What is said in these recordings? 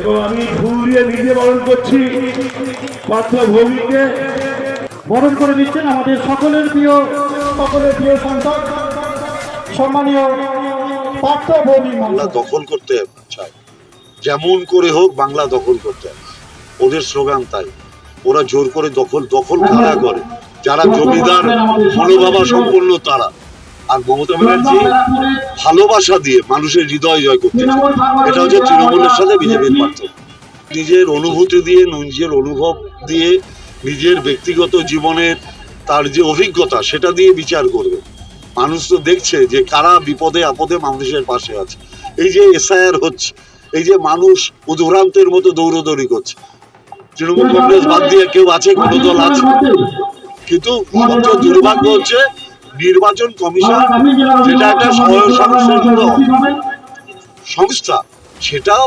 এবং আমি ফুল দিয়ে নিজে বরণ করছি পার্থ ভৌমিককে। বরণ করে দিচ্ছেন আমাদের সকলের প্রিয় সন্তান সম্মানীয় পার্থ ভৌমিক। বাংলা দখল করতে চায়, যেমন করে হোক বাংলা দখল করতে হবে, ওদের স্লোগান তাই। ওরা জোর করে দখল কারা করে? যারা জমিদার মনোভাবা সম্পন্ন তারা। আর মমতা ব্যানার্জি ভালোবাসা দিয়ে মানুষের হৃদয় জয় করতে চায়। এটা হচ্ছে তৃণমূলের সাথে বিজেপির পার্থক্য। নিজের অনুভূতি দিয়ে, নিজের অনুভব দিয়ে, নিজের ব্যক্তিগত জীবনের তার যে অভিজ্ঞতা সেটা দিয়ে বিচার করবে। মানুষ তো দেখছে যে কারা বিপদে আপদে মানুষের পাশে আছে। এই যে এসআইআর হচ্ছে, এই যে মানুষ উদ্ভ্রান্তের মতো দৌড়দৌড়ি করছে, তৃণমূল কংগ্রেস বাদ দিয়ে কেউ আছে, কোনো দল আছে? কিন্তু সবচেয়ে দুর্ভাগ্য হচ্ছে নির্বাচন কমিশন, যেটা একটা স্বয়ংসংস্থ সংস্থা, সেটাও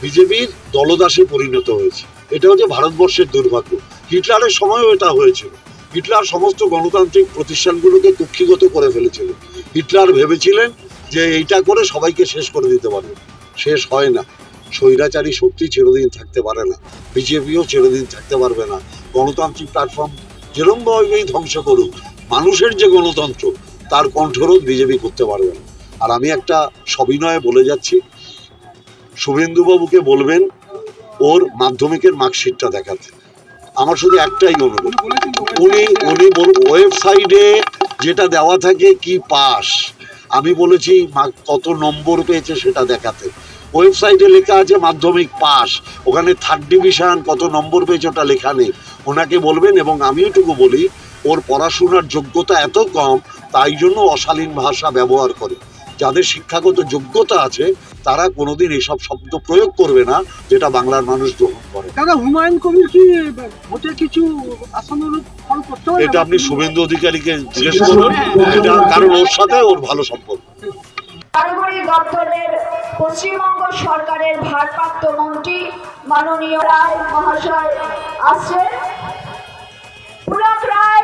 বিজেপির দলদাসে পরিণত হয়েছে। এটা হচ্ছে ভারতবর্ষের দুর্ভাগ্য। হিটলারের সময়ও এটা হয়েছিল। হিটলার সমস্ত গণতান্ত্রিক প্রতিষ্ঠানগুলোকে কুক্ষিগত করে ফেলেছিল। হিটলার ভেবেছিলেন যে এইটা করে সবাইকে শেষ করে দিতে পারবে। শেষ হয় না। স্বৈরাচারী শক্তি চিরদিন থাকতে পারে না, বিজেপিও চিরদিন থাকতে পারবে না। গণতান্ত্রিক প্ল্যাটফর্ম যেরকমভাবেই ধ্বংস করুক, মানুষের যে গণতন্ত্র তার কণ্ঠরোধ বিজেপি করতে পারবে না। আর আমি একটা সবিনয়ে বলে যাচ্ছি, শুভেন্দুবাবুকে বলবেন ওর মাধ্যমিকের মার্কশিটটা দেখাতে। আমার শুধু একটাই অনুরোধ, উনি ওয়েবসাইটে যেটা দেওয়া থাকে কি পাস, আমি বলেছি কত নম্বর পেয়েছে সেটা দেখাতে। ওয়েবসাইটে লেখা আছে মাধ্যমিক পাস, ওখানে 3rd ডিভিশন কত নম্বর পেয়েছে ওটা লেখা নেই। ওনাকে বলবেন। এবং আমি এটুকু বলি, ওর পড়াশোনার যোগ্যতা এত কম, তাই জন্য অশালীন ভাষা ব্যবহার করে। যাদের শিক্ষাগত যোগ্যতা আছে তারা কোনোদিন এসব শব্দ প্রয়োগ করবে না, যেটা বাংলার মানুষ গ্রহণ করে। দাদা, হুমায়ুন কবির কি ভোটে কিছু আশানুরূপ ফল করতে হবে? এটা আপনি শুভেন্দু অধিকারীকে জিজ্ঞেস করুন, এটা কারণ ওর সাথে ওর ভালো সম্পর্ক। কারিগরি দপ্তরের পশ্চিমবঙ্গ সরকারের ভারপ্রাপ্ত মন্ত্রী মাননীয় রায় মহাশয় আসছেন। পুলক রায়,